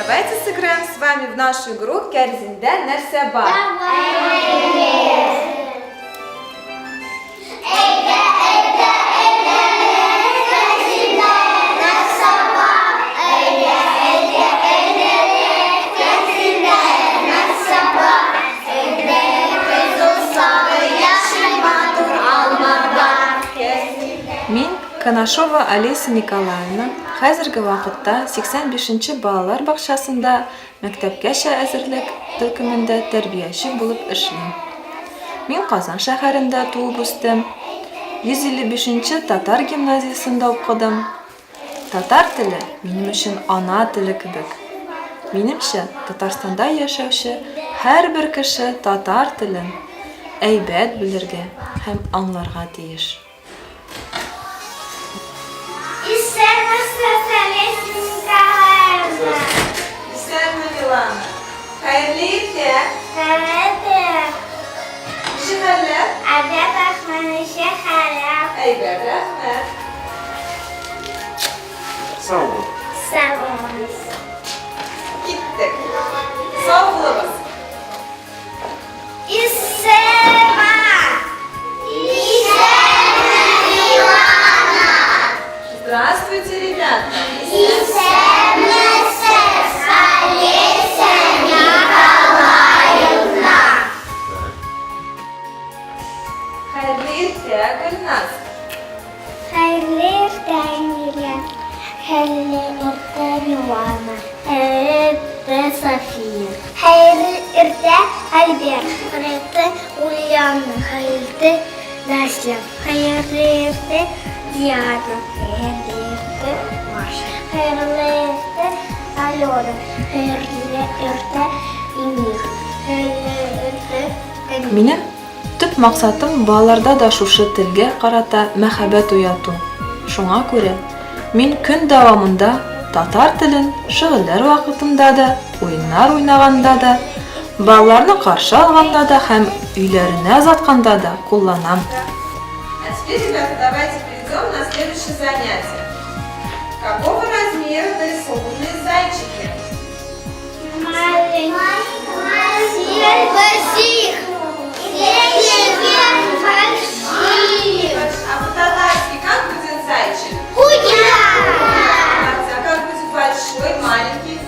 давайте сыграем с вами в нашу игру «Кәрзиндә нәрсә бар?». Мин Канашова Олеся Николаевна хәзерге вакытта 85-нче балалар бакчасында мәктәпкәчә әзерлек төркемендә тәрбияче булып эшлим. Мин Казан шәһәрендә туып үстем. 155-нче татар гимназиясендә укыдым. Татар теле минем өчен ана теле кебек. Минемчә, Татарстанда яшәүче һәрбер кеше татар телен әйбәт белергә һәм аңларга тиеш. Милана. Хәерле иртә. Шәһәрләр. Әйбәт, рәхмәт. Сау бул. Киттек. Сау булыгыз. Здравствуйте, ребята. Хәерле иртә, Гөлназ. Хәерле иртә, Эмилия. Хәерле иртә, Милана. Хәерле иртә, София. Хәерле иртә, Альберт. Хәерле иртә, Ульяна. Хәерле иртә, Настя. Хәерле иртә, Диана. Хәерле иртә, Маша. Хәерле иртә, Алена. Хәерле иртә, Эмир. Хәерле иртә, Эмилия. Минем төп максатым балаларда да шушы телгә карата мәхәббәт уяту. Шуңа күрә мин көн дәвамында татар телен шигырьләр вакытында да, уеннар уйнаганда да, балаларны каршы алганда да һәм өйләренә озатканда да кулланам. А теперь, ребята, давайте перейдем на следующее занятие. Какого размера нарисованы зайчики? Маленьких, А по-татарски как будет зайчик? А как будет большой, маленький?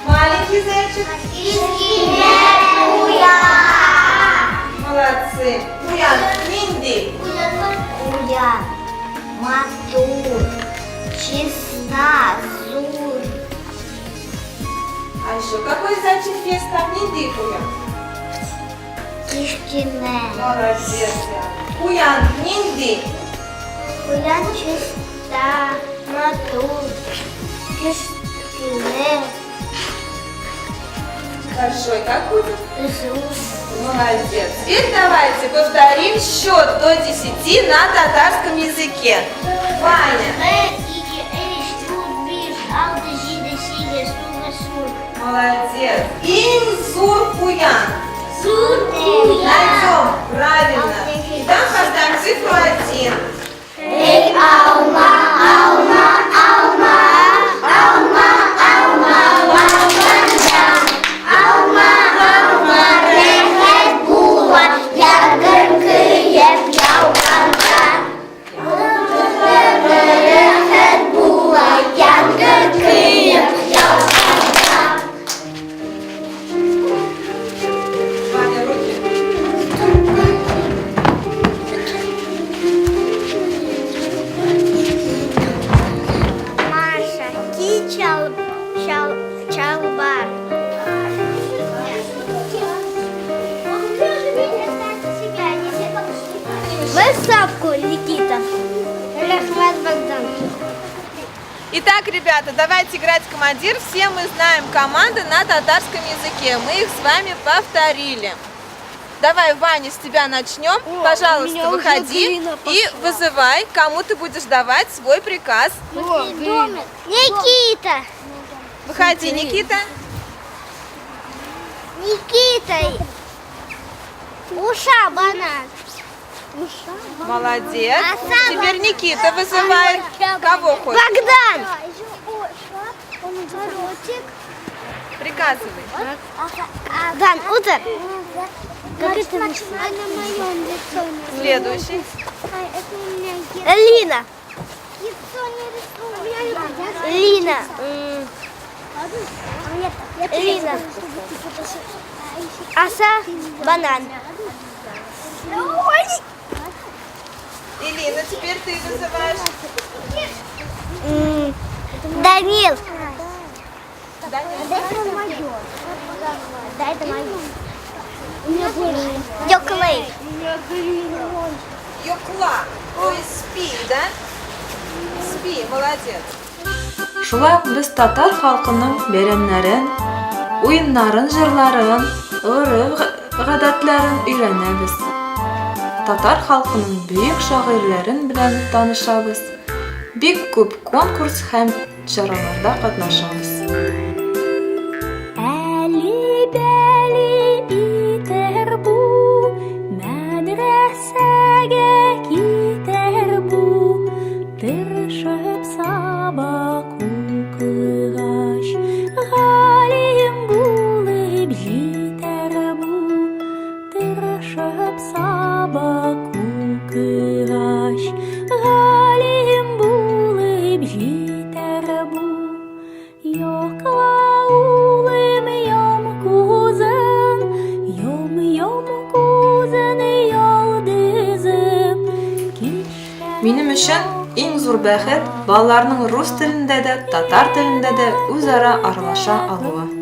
Маленький зайчик? Молодцы. Уян, Минди. Матур, чиста, зур. А еще какой зайчик есть там? Минди, Уян. Кишкине. Молодец. Уян, Минди. Уян чиста, матур, кишкине, Большой как будет? зур. Молодец. Теперь давайте повторим счет до 10 на татарском языке. Ваня. Молодец. Инзур Куян. Найдем. Правильно. И там поставим цифру 1. Эй, алма, алма, алма, алма, алма, алма, алма, рәхәт була, ягыр көйеп яуганда. Рәхәт була, ягыр көйеп яуганда. Ваня, руки. Маша, ки чалбар. Высоко, Никита. Рахмат Богдан. Итак, ребята, давайте играть командир. Все мы знаем команды на татарском языке. Мы их с вами повторили. Давай, Ваня, с тебя начнем. Пожалуйста, выходи и вызывай, кому ты будешь давать свой приказ. Никита. Выходи, Никита. Никита. Уша банан. Молодец. Теперь Никита вызывает. Кого хочет? Богдан! Приказывай. Дан, утр! Как это вышло? Следующий. Лина! Лина! Лина! Аса, банан. Илина, теперь ты вызываешь. Данил. Йоклей. Йокла. То есть спи, да? Спи, молодец. Шулай ук без татар халкының бәйрәмнәрен, уеннарын, җырларын, гадәтләрен өйрәнәбез. Татар халкының бөек шагыйрьләрен белән танышабыз. Бик күп конкурс һәм чараларда катнашабыз. Минем өчен иң зур бәхет балаларның рус телендә дә, татар телендә дә үзара аралаша алуы.